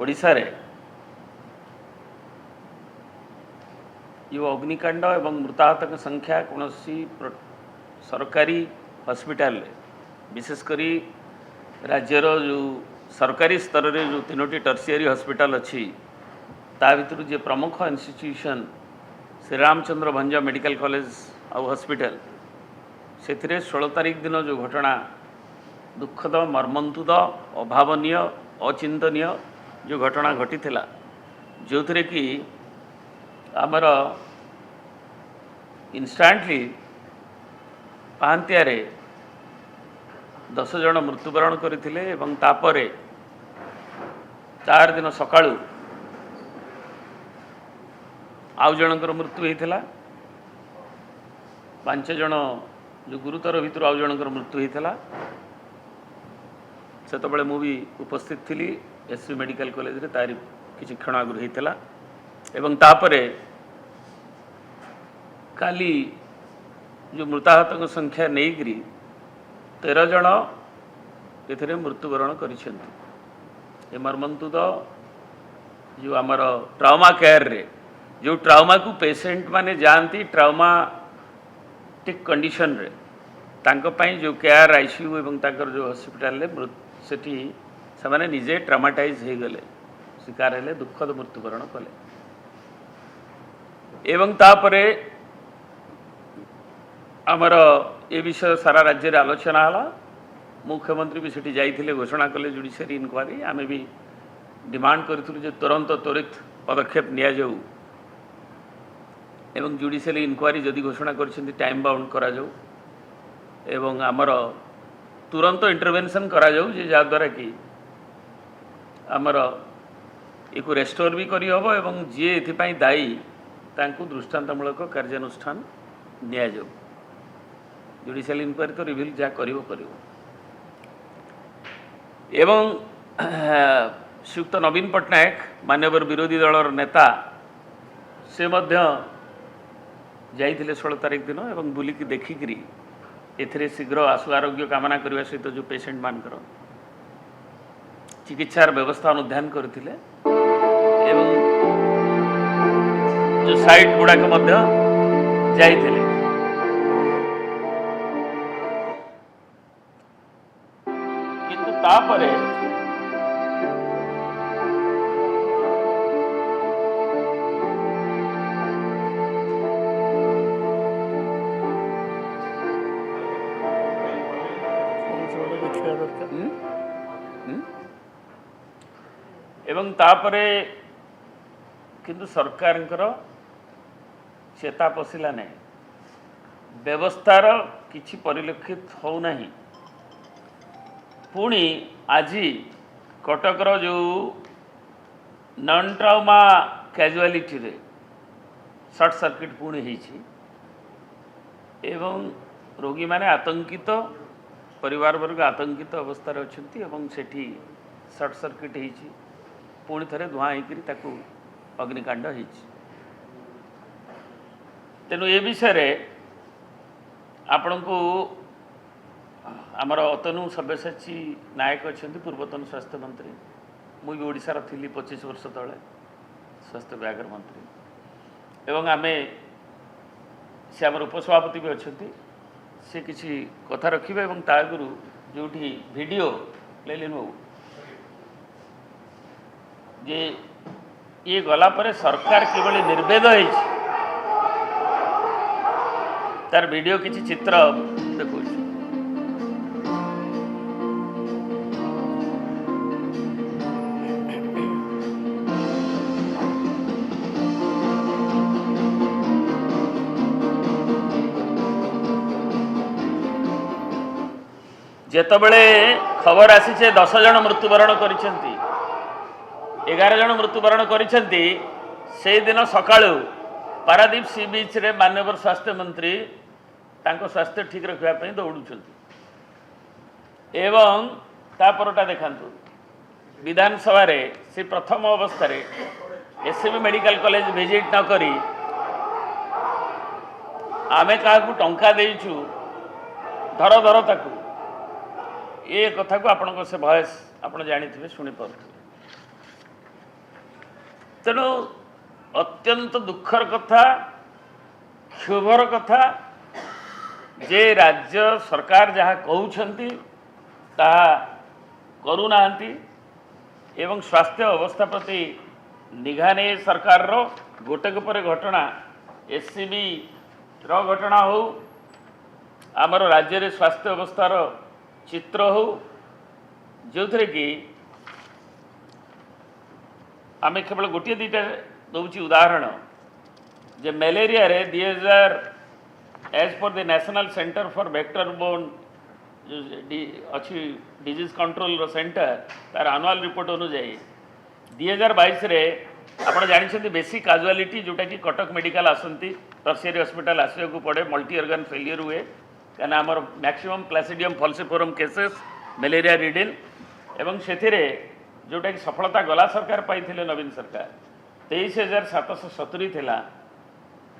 ओडिशा रे यो अग्निकांड एवं मृताहत संख्या कौन सरकारी हॉस्पिटल विशेषकर राज्यर जो सरकारी स्तर रे जो 3टी टर्शियरी हॉस्पिटल अच्छी ता भीतर जे प्रमुख institution Shri Ramchandra Bhanj medical college और हॉस्पिटल से 16 तारीख दिन जो घटना दुखद मर्मन्तुद अभावनीय अचिंतनीय जो घटना घटी जो थे कि आमर इंस्टांटली पाहांतियारे 10 जन मृत्युवरण करथिले एवं तापरे 4 दिन सकाळु आउ जनकर मृत्यु होता 5 जन जो गुरुतर भितर आउ जनकर मृत्यु होता से तो मु भी उपस्थित थी एसवी मेडिकल कॉलेज रे तारी किसी क्षण आगुरी होता एवं तापरे काली जो मृताहत संख्या नहीं 13 जन ए मृत्युवरण कर मर्मन्तुद जो आमर ट्रामा केयर रे जो ट्रामा को पेशेंट माने जानती ट्रामाटिक कंडीशन रे तांको पाई जो केयर आईसीयू एवं ताकर जो हॉस्पिटल रे सेठी से माने निजे ट्रामाटाइज हो गले शिकार हेले दुखद मृत्युवरण कले एवं तापरे आमर ए विषय सारा राज्य रे आलोचना हला मुख्यमंत्री भी सेठी जाइथिले घोषणा कले जुडिशियरी इनक्वारी आमे भी डिमांड करथुलु जे तुरंत त्वरित पदक्षेप निया जाऊ एवं जुडिशियरी इनक्वारी जदि घोषणा करछन्ती टाइम बाउंड करा जाऊ एवं आमर तुरंत इंटरवेंशन करा जाऊ जे जा द्वारा कि आमर एको रेस्टोर भी करी हबो एवं जे एथिपाई दायी तांकु दृष्टांतमूलक कार्यानुष्ठान निया जाऊ जुडिशियल इनक्वारी तो रिविल जा करिवो एवं श्रीयुक्त नवीन पट्टनायक मान्यवर विरोधी दलर नेता से मध्य जाइथिले 16 तारीख दिन एवं बुलिकी देखिकी एथिरे शीघ्र आशु आरोग्य कामना करने सहित जो पेशेंट मानकर चिकित्सार व्यवस्था अनुध्यान करथिले एवं जो साइट गुड़ाक मध्य जाइथिले किंतु तापरे एवं तापरे किंतु सरकार चेता पशिला नहीं व्यवस्थार किछि परिलक्षित हो नहीं पुणी आज कटकर जो नॉन ट्राउमा कैजुअलिटी रे शॉर्ट सर्किट पुणी होइछि एवं रोगी माने आतंकित परिवार वर्ग आतंकित अवस्था अच्छी एवं सेठी शॉर्ट सर्किट होइछि पुणी थे धुआं होकर अग्निकांड तेणु ए विषय आपण को आमर अतनु सब्यसाची नायक अच्छा पूर्वतन स्वास्थ्य मंत्री मुझे ओडिशार थी 25 वर्ष तले स्वास्थ्य विभाग मंत्री एवं आमे से आमर उपसभापति भी अच्छा से किसी कथा रखिबे एवं ता आगुरु जोठी वीडियो ले लेनु जे ये गला पर सरकार किभली निर्वेद है तार वीडियो किसी चित्र देखो जेतबेले खबर आसी 10 जन मृत्युवरण करिसेंती 11 जन मृत्युवरण करिसेंती से दिन सकाळु पारादीप सी बीच रे माननीय स्वास्थ्य मंत्री तांको स्वास्थ्य ठीक रखिया पई दौड़ुछंती एवं तापरटा देखांतु विधानसभा रे से प्रथम अवस्था रे एसवी मेडिकल कॉलेज विजिट न करी आमे काकू टंका देइछु धर धर ताकू ये कथा को आपण से भयस आपण जानी थे शुणी पारे तेणु अत्यंत दुखर कथा क्षोभर कथा जे राज्य सरकार जहाँ कहउछंती ताहा करूनाहांती एवं स्वास्थ्य अवस्था प्रति निघा नहीं सरकार रो गोटेक पर घटना एससीबी रो घटना हो आमर राज्य रे स्वास्थ्य अवस्थार चित्र हो जो थे कि आम केवल गोटे दुईटा दूसरी उदाहरण जे मलेरिया रे 2000 as per the national centre for vector borne जो अच्छी डिजीज कंट्रोल रो सेंटर तार आनुआल रिपोर्ट अनुଯାୟୀ 2022 रे आपण जानिछन्ती बेसी काजुआलिटी जोटा कि कटक मेडिकल आसंती टर्शियरी हॉस्पिटल आसिया को पड़े मल्टी ऑर्गन फेलियर हुए कहना आमर maximum plasmodium falciparum cases malaria रिडिल एवं सेथिरे जोटा कि सफलता गला सरकार पाइथिले नवीन सरकार 23,770 थिला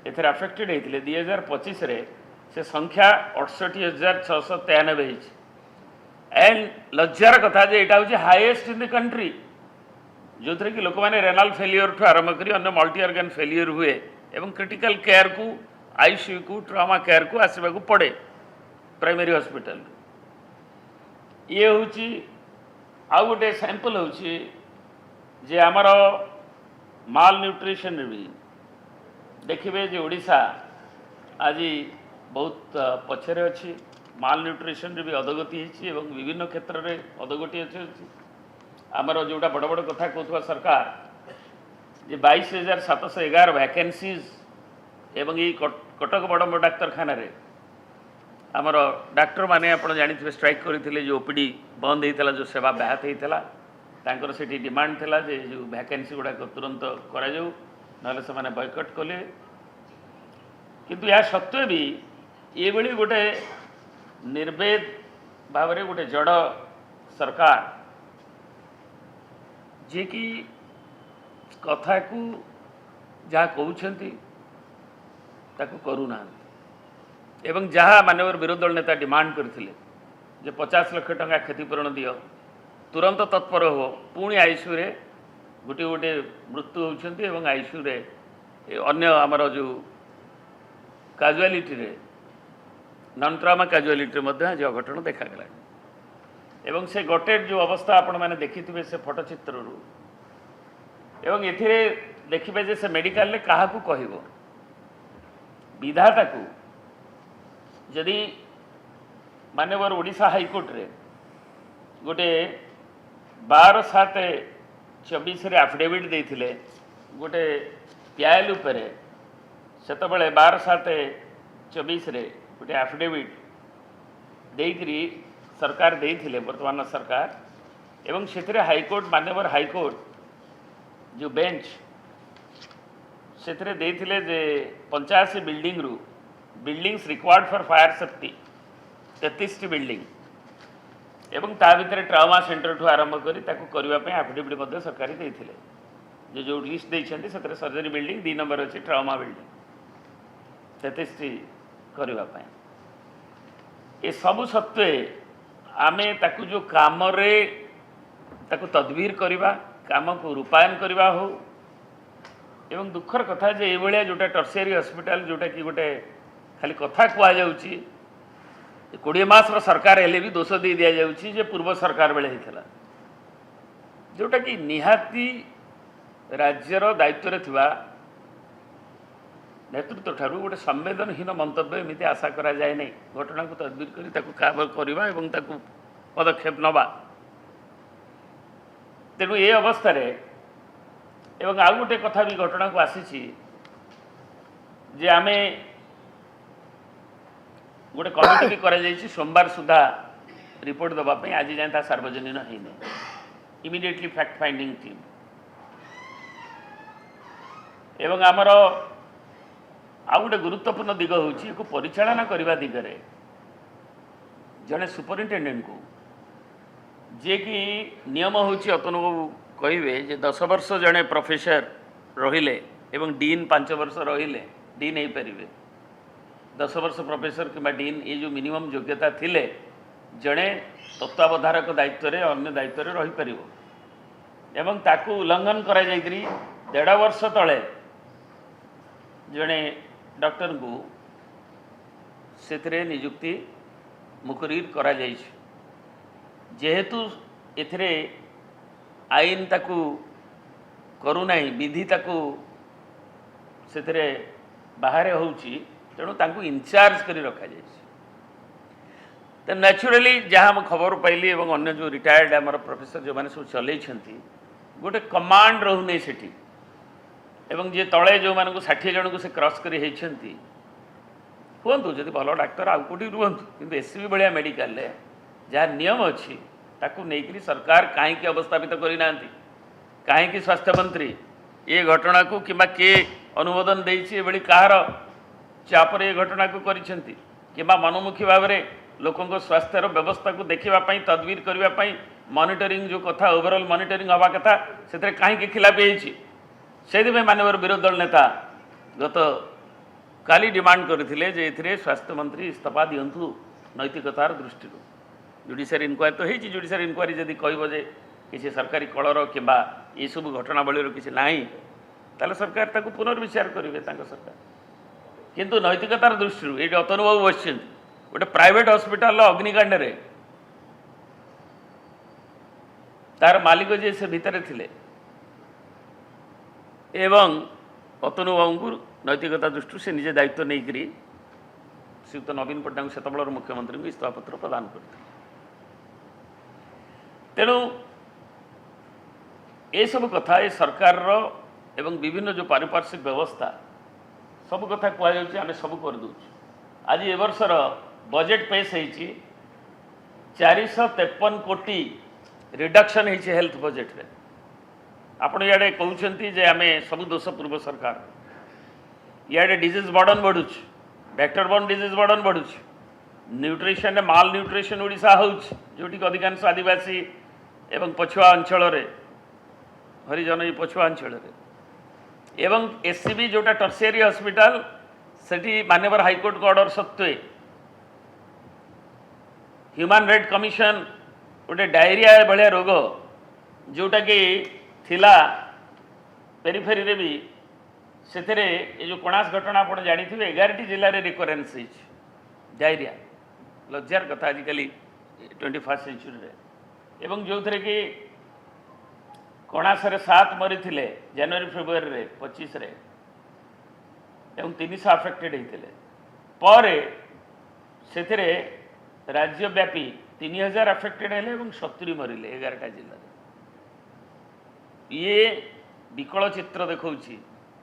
एथरे अफेक्टेड होते 2025 रे से संख्या 68,693 एंड लज्जार कथा जे एटा होची हाईएस्ट इन द कंट्री जो थे कि लोक मैंने रेनाल फेलियर ठू आरंभ करी अन्य मल्टी ऑर्गन फेलियर हुए एवं क्रिटिकल केयर को आईसीयू को ट्रामा केयर को आसवा को पड़े प्राइमरी हॉस्पिटल ये होची आउ गोटे सैंपल होची जे आमर माल न्यूट्रिशन भी देखिए जे ओडिशा आज बहुत पछरे अच्छी माल न्यूट्रिशन भी अधोगति होती एवं विभिन्न क्षेत्र में अधोगति अच्छी आमर जोटा बड़ बड़ कथा कहूँ सरकार जे 22,711 वैकेंसीज एवं ये कटक बड़ बड़ डाक्तखाना आमर डाक्टर माने आप जानी स्ट्राइक करते जो ओपीडी बंद होता जो सेवा ब्याहत होता से डिमांड थिला जे जो वैकेंसी गुड़ाक तुरंत करा से बयकट कले किंतु या सत्वे भी ये गोटे निर्वेद भाव में गोटे जड़ सरकार जी कि कथा को जहाँ कहते करूना एवं जहाँ मानवर विरोधी दल नेता डिमांड करते जे 50 लाख टंका क्षतिपूरण दियो तुरंत तत्पर हो पुणी आईसीयू रे गोटे गोटे मृत्यु होती आईसीयू रे अन्य आमर जो काजुआलिटी रे नॉन ट्रामा काजुआलिटी आज अघटन देखागला एवं से गटेड जो अवस्था आपण मैंने देखिथे से फटोचित्र एवं एथिरे देखिबे जे से मेडिकल ले काहा को कहबो विधाता को यदि मानवर ओडिशा हाईकोर्ट रे गोटे 12/7/24 रे एफिडेविट देथिले गोटे प्यायल उपरे सेतबेले 12/7/24 रे गोटे एफिडेविट देकरी सरकार देथिले वर्तमान सरकार एवं सेथिरे हाईकोर्ट मानवर हाईकोर्ट जो बेंच सेथिरे देथिले जे 85 बिल्डिंग रु buildings required for fire safety 33 building एवं ता भितर ट्रामा सेंटर ठू आरंभ करी करने एफिडेविट सरकार देते जो लिस्ट देते सर्जरी बिल्डिंग 2 नंबर अच्छे ट्रामा बिल्डिंग 33 करने ये सब सत्वे आमे ताकू जो काम रे ताकू तदबीर करवा काम को रूपायन करवा हो एवं दुखर कथा जे ये भाया जोटा टर्शियरी हॉस्पिटल जोटा कि गोटे खाली कथा कहुच्छी 20 मास सरकार हेले भी दोष दे दि जाऊँगी जे पूर्व सरकार बेले होता जोटा कि निहाती राज्यर दायित्व थिबा नेतृत्व ठारू गोटे संवेदनहीन मंतव्य एमती आशा करा जाए नहीं घटना को तदबीर करी ताकू करवा एवं ताकू पदक्षेप नवा तेणु ये अवस्था रे एवं आउ गोटे कथा भी घटना को आसी जे आमे गोटे कमिटी भी करा जायछि सोमवार सुधा रिपोर्ट दबापी आज जाए सार्वजनीन होने इमिडिएटली फैक्ट फाइंडिंग टीम एवं आमर आउ गोटे गुरुत्वपूर्ण दिग हो परिचालना करने दिगरे जड़े सुपरिटेडेंट को जे कि नियम होची अतनु कहे जे 10 वर्ष जड़े प्रोफेसर रहिले एवं डीन 5 वर्ष रहिले डीन हो पारे 10 वर्ष प्रोफेसर कि डीन ये जो मिनिमम योग्यता थिले जड़े तत्वावधारक दायित्व रे अन्य दायित्व रे रही परिवो एवं ताकू उल्लंघन करा जायकरी देढ़ वर्ष तले जड़े डॉक्टर को से नियुक्ति मुकरीर करा जाइछ जेहेतु एथिरे आईन ताकू करूना विधि ताकू से बाहर होउची तेणु तांकू इनचार्ज करी रखा जाइछ। तो न्याचुराली जहाँ हम खबर पाइली और अन्य जो रिटायर्ड आमर प्रोफेसर जो मैंने सब चल गोटे कमांड रोने से जी तले जो मानक 60 जन को से क्रॉस करी कहतु जब भल डाक्तर आउ कौटी रुहतु कि एससीबी भाया मेडिकल जहाँ नियम अच्छी ताकू नहीं सरकार कहीं अवस्थापित करना कहीं स्वास्थ्य मंत्री ये घटना को कि किए अनुमोदन देरी कहार चापर ये घटना को कि मनमुखी भाव में लोकों स्वास्थ्यर व्यवस्था को देखापी तदबिर करने मॉनिटरिंग जो कथा ओवरऑल मॉनिटरिंग हवा कथा से कहीं खिलापी होती माननीय विरोधी दल नेता गत काली डिमांड करते स्वास्थ्य मंत्री इस्तीफा दिंतु नैतिकतार दृष्टि जुडिशियल इनक्वारी तो होती जुडिशियल इनक्वारी जदि कहजे किसी सरकारी कलर कि ये सब घटनावली किसी ना ताले सरकार ताको पुनर्विचार करेंगे सरकार किंतु नैतिकतार दृष्टि ये अतनुभव बस गोटे प्राइवेट हॉस्पिटल अग्निकांड रे तार मालिक जे से भितर थिले एवं अतनुभव को नैतिकता दृष्टि से निजे दायित्व नहीं करी श्रीयुक्त नवीन पट्टनायक सेतबेलर मुख्यमंत्री को इस्तीफा पत्र प्रदान करते तेणु ये सब कथा ये सरकार एवं विभिन्न जो पारिपार्श्विक व्यवस्था सब कथा कहुच्छे आम सब करदे आज ए वर्षर बजेट पेश होती 453 कोटी रिडक्शन होती हेल्थ बजेट रे आपण इे कहते जे आम सब दोष पूर्व सरकार इे डिजीज बर्डन बढ़ु वेक्टर बर्न डिजीज बर्डन बढ़ु न्यूट्रिशन माल न्यूट्रिशन ओडिशा होटी अधिकांश आदिवासी एवं पछुआ अंचल हरिजन ये पछुआ अंचल एवं एससीबी जोटा टर्सियरी हॉस्पिटल सेठी माननीय हाईकोर्ट को ऑर्डर सत्वे ह्यूमन राइट कमिशन गोटे डायरिया भाया रोग जोटा कि थिला पेरिफेरी रे भी से जो कोणास घटना आप जानी 11 जिले में रिकरेन्स डायरिया लज्जार कथा आजिकल 21st सेंचुरी एवं जो थे कि कणासरे 7 मरी थे जनवरी फेब्रुआरी रे 25 रे एवं 300 अफेक्टेड होते पर से राज्यव्यापी 3000 अफेक्टेड है 70 मरिले 11टा जिले ये विकल चित्र देखौछि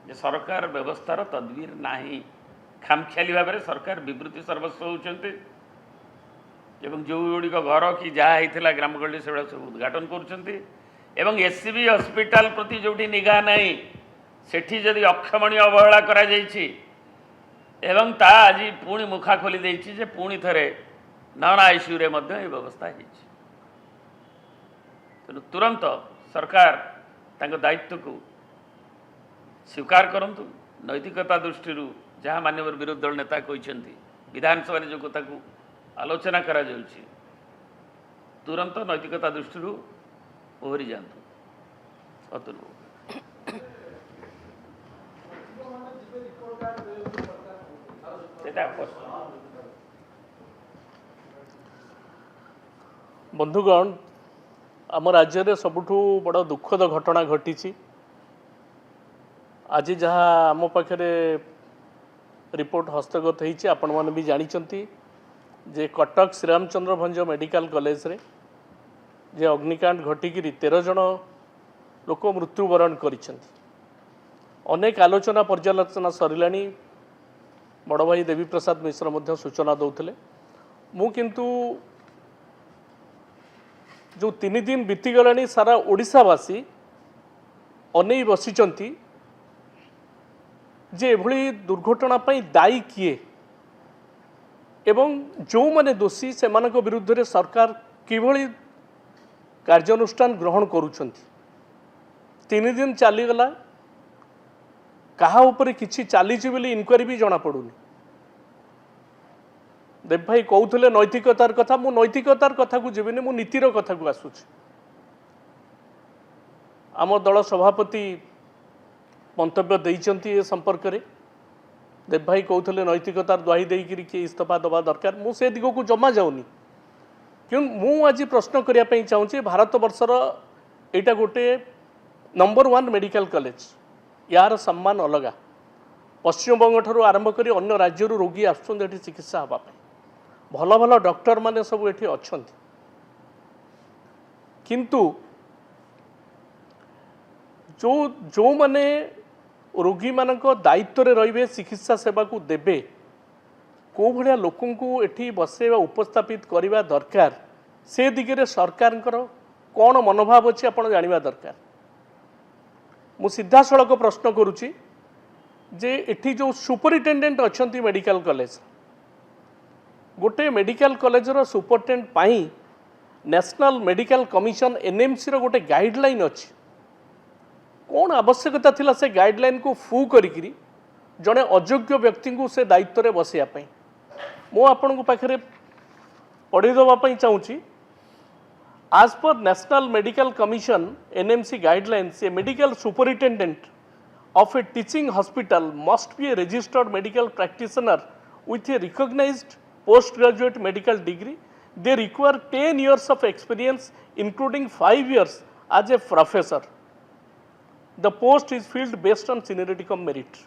जे सरकार व्यवस्थार तदबीर नाही खामख्याली भाव में सरकार विवृत्ति सर्वस्व होती जो गुड़िक घर कि जहाँ होता ग्रामगली से सब उद्घाटन कर एससीबी हॉस्पिटल प्रति जो निगा नहीं सेठी जदि अक्षमणीय अवहेला करा जाइछि एवं ता आज पुणी मुखा खोली देछि जे पुणी थरे नन आईसीयू रे मध्य ये व्यवस्था होइछि तेणु तुरंत सरकार तांको दायित्व को स्वीकार करंतु नैतिकता दृष्टि जहाँ माननीय विरोधी दल नेता कहते विधानसभा जो कथा को आलोचना करा जाउछि तुरंत नैतिकता दृष्टि ओहरी जातु अतुल बंधुगण आम राज्य में सबुठू बड़ दुखद घटना घटी आज जहाँ आम पाखे रिपोर्ट हस्तगत होती आपण मैंने भी जानते जे कटक श्रीरामचंद्र भंज मेडिकल कॉलेज रे जे अग्निकांड घटिकी 13 जन लोक मृत्युवरण करिसेंती अनेक आलोचना पर्यालोचना सरिलानी बड़ भाई देवी प्रसाद मिश्र मध्य सूचना दौले मु किंतु जो 3 दिन बीतीगलानी सारा ओडिशावासी अनै बसिचंती जे एभली दुर्घटना पई दायी किए एवं जो माने दोषी से मानक विरुद्ध रे सरकार किभली कार्यानुष्ठान ग्रहण करुछंती 3 दिन चलीगला कहा ऊपर किसी चली इनक्वारी भी जना पड़ूनी देव भाई कहते नैतिकतार कथा मु नैतिकतार कथा को जीवनी मु नीतिर कथा को आसूची आम दल सभापति मंतव्य देइचंती ए संपर्क रे देव भाई कहते नैतिकतार दुहाई देकर किए इस्तीफा दबा दरकार मु से दिग को जमा जाऊनी क्यों मु आज प्रश्न करने चाहूँगी भारत वर्षर यहाँ गोटे नंबर 1 मेडिकल कॉलेज यार सम्मान अलग पश्चिमबंग ठारू आरंभ कर अन्य राज्य रोगी आसुँच चिकित्सा हाँपाई भल भल डॉक्टर माने सब ये अच्छा किंतु जो माने रोगी मानक दायित्व रे रहिबे चिकित्सा सेवा को देबे को भलिया लोकन को एठी बसेवा उपस्थापित करबा दरकार से दिगरे सरकार कौन मनोभाव अच्छी आपण जानिबा दरकार मु सीधा सड़क प्रश्न करुच्ची जे एठी जो सुपरिटेंडेंट अछंती मेडिकल कॉलेज गोटे मेडिकल कॉलेज रो सुपरिटेंडेंट पाई नेशनल मेडिकल कमिशन एनएमसी रो गोटे गाइडलाइन अच्छी कौन आवश्यकता थिला से गाइडलाइन को फू करी जड़े अयोग्य व्यक्ति को से दायित्व रे बसैया मु आपण पाखे पढ़ीदेवाई चाहूँगी आज पर national medical commission NMC guidelines A medical superintendent of a teaching hospital must be a registered medical practitioner with a recognized postgraduate medical degree. They require 10 years of experience including 5 years as a professor. The post is filled based on seniority cum merit.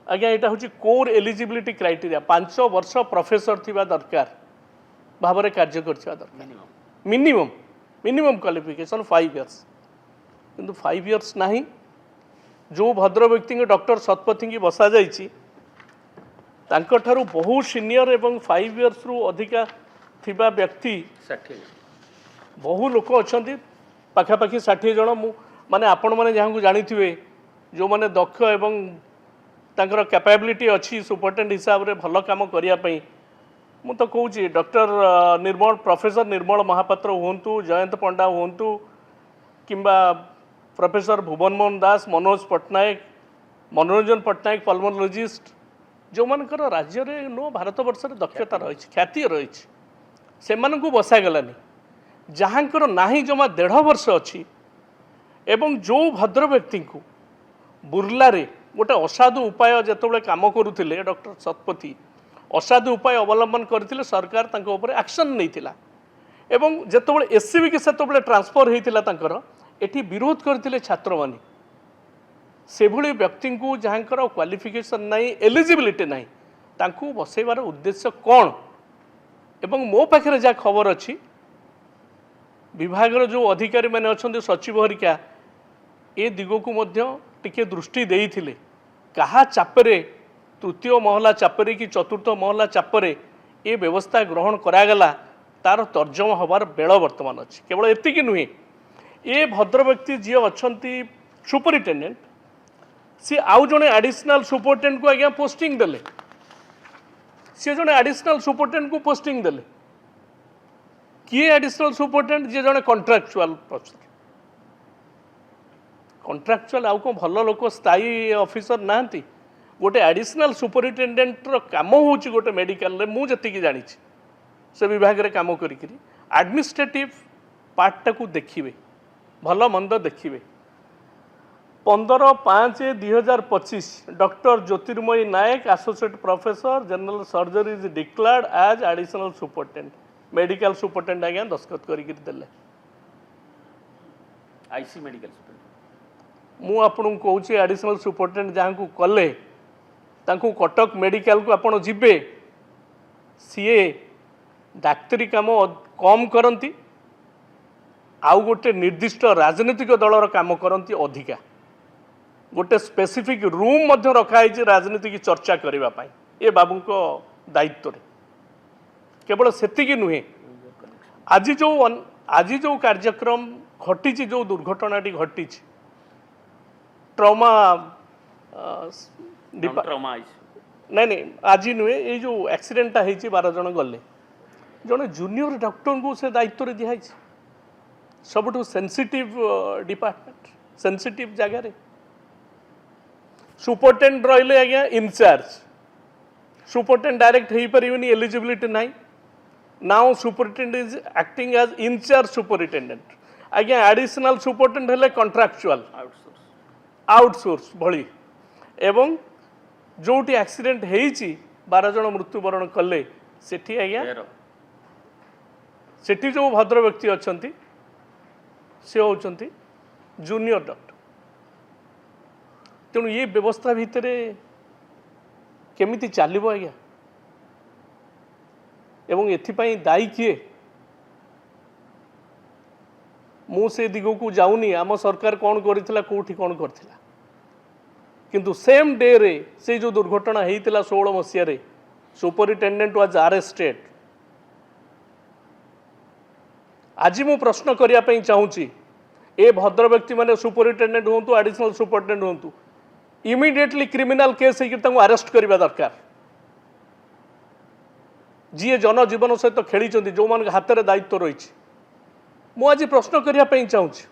आज्ञा यहाँ हूँ core eligibility criteria 5 वर्ष professor थिबा दरकार भाव में कार्य कर मिनिमम क्वालिफिकेशन 5 years किंतु 5 years नहीं जो भद्र व्यक्ति डॉक्टर शतपथी की बसा जाइए बहु सीनियर एवं 5 years रु अधिका थिबा व्यक्ति 60 बहु लोक अच्छा पाखापाखि 60 जन मु माने आपण मैंने जहाँ को जानी जो मैंने दक्ष एवं तांकर कैपेबिलिटी अच्छी सुपरिटेंडेंट हिसाब से भल काम करने मु तो कहूँ डॉक्टर निर्मल प्रोफेसर निर्मल महापात्र हूँ जयंत पंडा हूँ किंबा प्रोफेसर भुवन मोहन दास मनोज पट्टनायक मनोरंजन पट्टनायक पल्मोनोलॉजिस्ट जो मानकर राज्य में नो भारत वर्ष दक्षता रही ख्याति रही से बसागलानी जहाँकर नाही जमा 1.5 वर्ष अच्छी एवं जो भद्र व्यक्ति को बुर्लारे गोटे असाधु उपाय जिते काम करुले डॉक्टर शतपथी असाधु उपाय अवलंबन करते सरकार तांको ऊपर एक्शन नहीं एवं जिते एससीबी के से ट्रांसफर होता एटी विरोध करते छात्र माने से भली व्यक्ति को जहाँकर क्वालिफिकेशन नहीं एलिजिबिलिटी नहीं तांको बसैबार उद्देश्य कौन एवं मो पाखे जहाँ खबर अच्छी विभाग जो अधिकारी मैंने अच्छा सचिव हरिका ए दिग को टिके दृष्टि देइथिले कहा चापरे तृतीय महला चापरे कि चतुर्थ महला चापरे ए व्यवस्था ग्रहण करागला तार तर्जमा हबार बेल वर्तमान अच्छी केवल एतिकी नुहे ए भद्र व्यक्ति जी अच्छा सुपरिटेंडेंट सी आउ जड़े एडिशनल सुपरिटेंडेंट को आज्ञा पोस्टिंग देले सी जड़े एडिशनल सुपरिटेंडेंट को पोस्टिंग देले किए एडिशनल सुपरिटेंडेंट जी जड़े कॉन्ट्रैक्चुअल अफसर कॉन्ट्रैक्चुअल आउ कौन भल लोक स्थायी ऑफिसर नांती गोटे एडिशनल सुपरिटेंडेंट रो काम होची गोटे मेडिकल रे मु जति जानी से विभाग रे काम करी एडमिनिस्ट्रेटिव पार्ट को देखिए भल मंद देखिए 15/5/2025 doctor Jyotirmayee Nayak associate professor general surgery is declared as additional superintendent medical superintendent आज्ञा दस्खत करके देले आईसी मेडिकल सुपरिटेंडेंट मु आपन कहूँ एडिशनल सुपरिटेंडेंट जहाँ को कले तांको कटक मेडिकल को आपन जिबे सीए डाक्तरी काम कम करती आउ गोटे निर्दिष्ट राजनीतिक दलर काम करती अधिका गोटे स्पेसिफिक रूम रखाई राजनीति की चर्चा करने ये बाबू को दायित्व केवल सेतिकी नुहे आज जो कार्यक्रम घटी जो दुर्घटनाटी घटी ट्रॉमा नहीं आज नुहे ये जो एक्सीडेंटा हो 12 जन गले जड़े जूनियर डॉक्टर को से दायित्व दिखाई सबुठ सेंसिटिव डिपार्टमेंट सेंसिटिव जगह सुपरिटेंडेंट रहिले आज्ञा इनचार्ज सुपरिटेंडेंट डायरेक्ट हो पारे एलिजिबिलिटी ना now superintendent is acting as incharge superintendent आज्ञा एडिशनल सुपरिटेंडेंट हेले कॉन्ट्रैक्चुअल आउटसोर्स भली एवं जोटी एक्सीडेंट हेची 12 जन मृत्युवरण कले सेठी आज्ञा सेठी जो भद्र व्यक्ति अच्छी से होचंती जूनियर डॉक्टर तेणु ये व्यवस्था भितर केमिति चलिबो आज्ञा एवं एथिपाई दायी किए मु से दिग को जाऊनी आम सरकार कौन करथिला कोठी कौन करथिला किंतु सेम डे रे से जो दुर्घटना होता 16 मसीह सुपरिटेडेंट वाज अरेस्टेड आज मु प्रश्न करने चाहूँगी ए भद्र व्यक्ति माने सुपरिटेडेंट हूँ एडिशनल सुपरिटेडेंट हूँ इमिडिएटली क्रिमिनाल केस होकर अरेस्ट करने दरकार जी जनजीवन सहित खेली जो मान हाथ में दायित्व रही मुझे प्रश्न करने चाहूँगी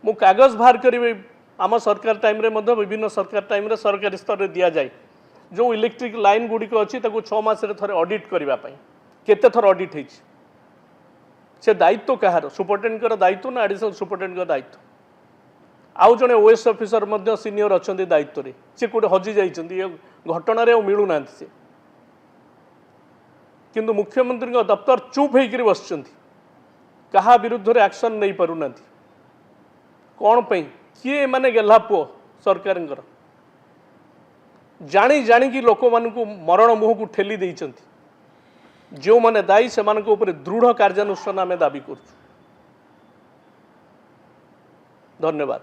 मु कागज बाहर करी आम सरकार टाइम रे मध्य विभिन्न सरकार टाइम रे सरकारी स्तर में दि जाए जो इलेक्ट्रिक लाइन गुड़िक अच्छी 6 मास थे ऑडिट करने केते थर ऑडिट होती से दायित्व कहार सुपरिटेडेंट दायित्व ना एडिशनल सुपरिटेडेंट दायित्व आउ जड़े ओएस ऑफिसर मध्य सीनियर अच्छा दायित्व रे सी कौटे हजि जाइए घटन मिलूना से किंतु मुख्यमंत्री दफ्तर चुप होकर बस क्या विरुद्ध रे एक्शन नहीं पारुना कौन पे किए माने गेला पुओ सरकार जानी जाणी लोक मान मरण मुह को ठेली देइचंती जो माने दायी से दृढ़ कार्यानुष्ठान आम दाबी कर धन्यवाद।